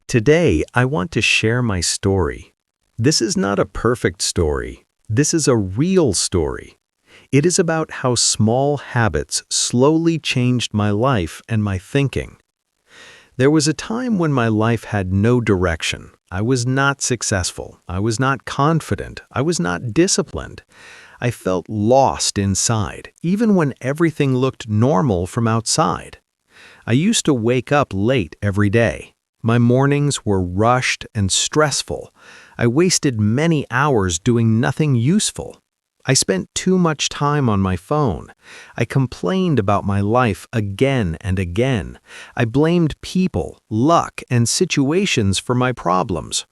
Today, I want to share my story. This is not a perfect story. This is a real story. It is about how small habits slowly changed my life and my thinking. There was a time when my life had no direction. I was not successful. I was not confident. I was not disciplined. I felt lost inside, even when everything looked normal from outside. I used to wake up late every day. My mornings were rushed and stressful. I wasted many hours doing nothing useful. I spent too much time on my phone. I complained about my life again and again. I blamed people, luck, and situations for my problems.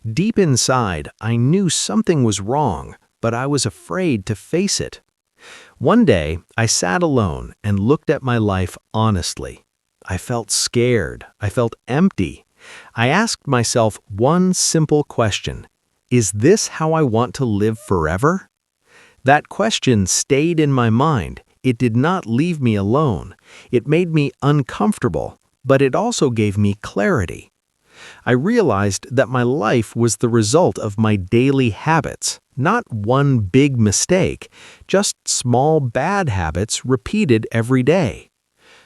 Deep inside, I knew something was wrong, but I was afraid to face it. One day, I sat alone and looked at my life honestly. I felt scared. I felt empty. I asked myself one simple question: is this how I want to live forever? That question stayed in my mind. It did not leave me alone. It made me uncomfortable, but it also gave me clarity. I realized that my life was the result of my daily habits, not one big mistake, just small bad habits repeated every day.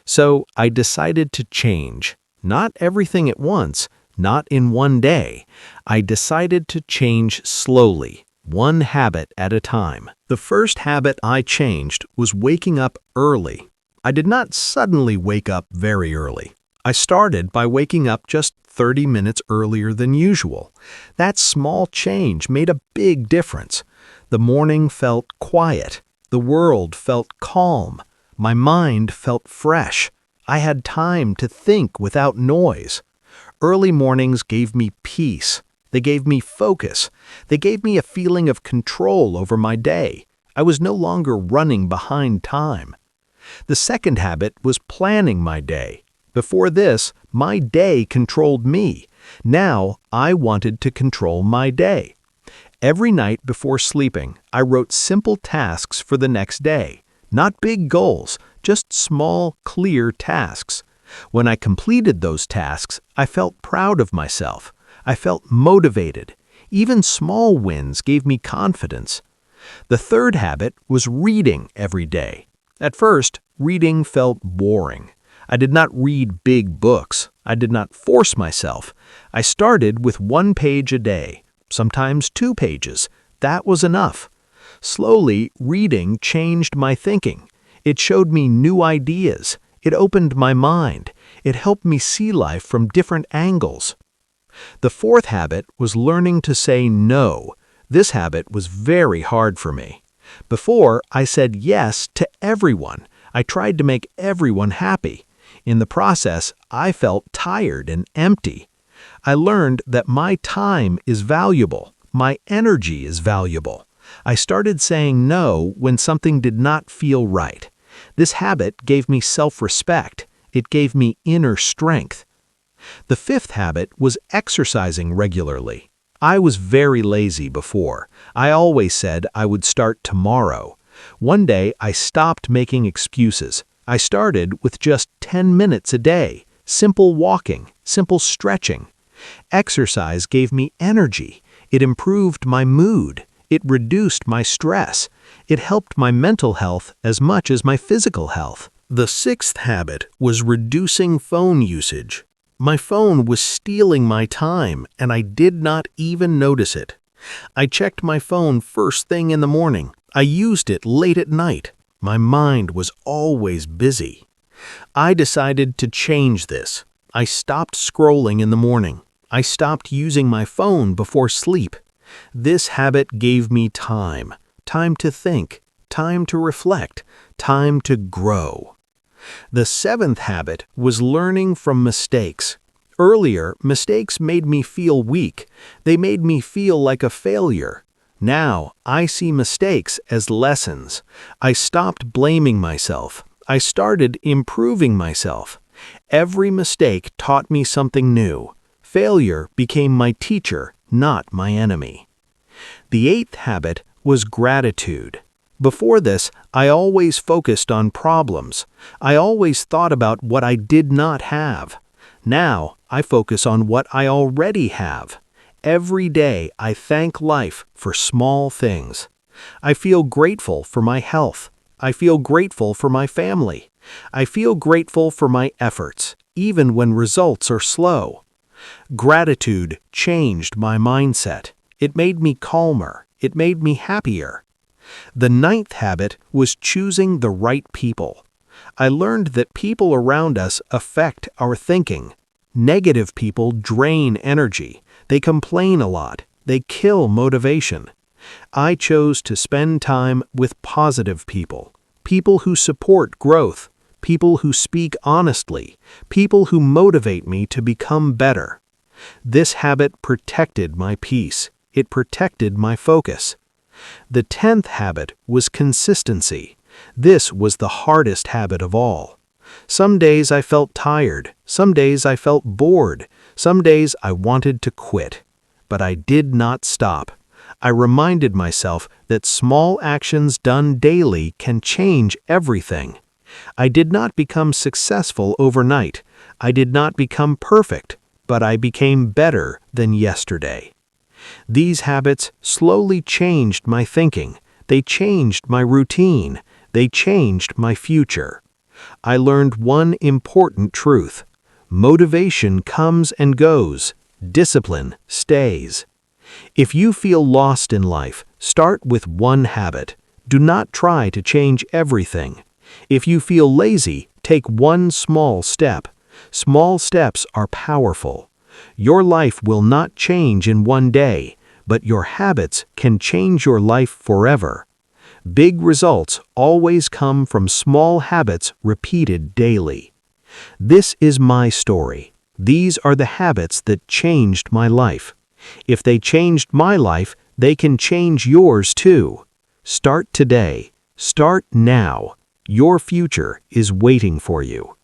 So I decided to change. Not everything at once, not in one day. I decided to change slowly, one habit at a time. The first habit I changed was waking up early. I did not suddenly wake up very early. I started by waking up just 30 minutes earlier than usual. That small change made a big difference. The morning felt quiet. The world felt calm. My mind felt fresh. I had time to think without noise. Early mornings gave me peace. They gave me focus. They gave me a feeling of control over my day. I was no longer running behind time. The second habit was planning my day. Before this, my day controlled me. Now, I wanted to control my day. Every night before sleeping, I wrote simple tasks for the next day. Not big goals, just small, clear tasks. When I completed those tasks, I felt proud of myself. I felt motivated. Even small wins gave me confidence. The third habit was reading every day. At first, reading felt boring. I did not read big books. I did not force myself. I started with 1 page a day, sometimes 2 pages. That was enough. Slowly, reading changed my thinking. It showed me new ideas. It opened my mind. It helped me see life from different angles. The fourth habit was learning to say no. This habit was very hard for me. Before, I said yes to everyone. I tried to make everyone happy. In the process, I felt tired and empty. I learned that my time is valuable. My energy is valuable. I started saying no when something did not feel right. This habit gave me self-respect. It gave me inner strength. The fifth habit was exercising regularly. I was very lazy before. I always said I would start tomorrow. One day, I stopped making excuses. I started with just 10 minutes a day, simple walking, simple stretching. Exercise gave me energy. It improved my mood. It reduced my stress. It helped my mental health as much as my physical health. The sixth habit was reducing phone usage. My phone was stealing my time, and I did not even notice it. I checked my phone first thing in the morning. I used it late at night. My mind was always busy. I decided to change this. I stopped scrolling in the morning. I stopped using my phone before sleep. This habit gave me time to think, time to reflect, time to grow. The seventh habit was learning from mistakes. Earlier, mistakes made me feel weak. They made me feel like a failure. Now, I see mistakes as lessons. I stopped blaming myself. I started improving myself. Every mistake taught me something new. Failure became my teacher, not my enemy. The eighth habit was gratitude. Before this, I always focused on problems. I always thought about what I did not have. Now, I focus on what I already have. Every day, I thank life for small things. I feel grateful for my health. I feel grateful for my family. I feel grateful for my efforts, even when results are slow. Gratitude changed my mindset. It made me calmer. It made me happier. The ninth habit was choosing the right people. I learned that people around us affect our thinking. Negative people drain energy. They complain a lot. They kill motivation. I chose to spend time with positive people. People who support growth. People who speak honestly. People who motivate me to become better. This habit protected my peace. It protected my focus. The 10th habit was consistency. This was the hardest habit of all. Some days I felt tired. Some days I felt bored. Some days I wanted to quit. But I did not stop. I reminded myself that small actions done daily can change everything. I did not become successful overnight. I did not become perfect, but I became better than yesterday. These habits slowly changed my thinking. They changed my routine. They changed my future. I learned one important truth. Motivation comes and goes. Discipline stays. If you feel lost in life, start with one habit. Do not try to change everything. If you feel lazy, take one small step. Small steps are powerful. Your life will not change in one day, but your habits can change your life forever. Big results always come from small habits repeated daily. This is my story. These are the habits that changed my life. If they changed my life, they can change yours too. Start today. Start now. Your future is waiting for you.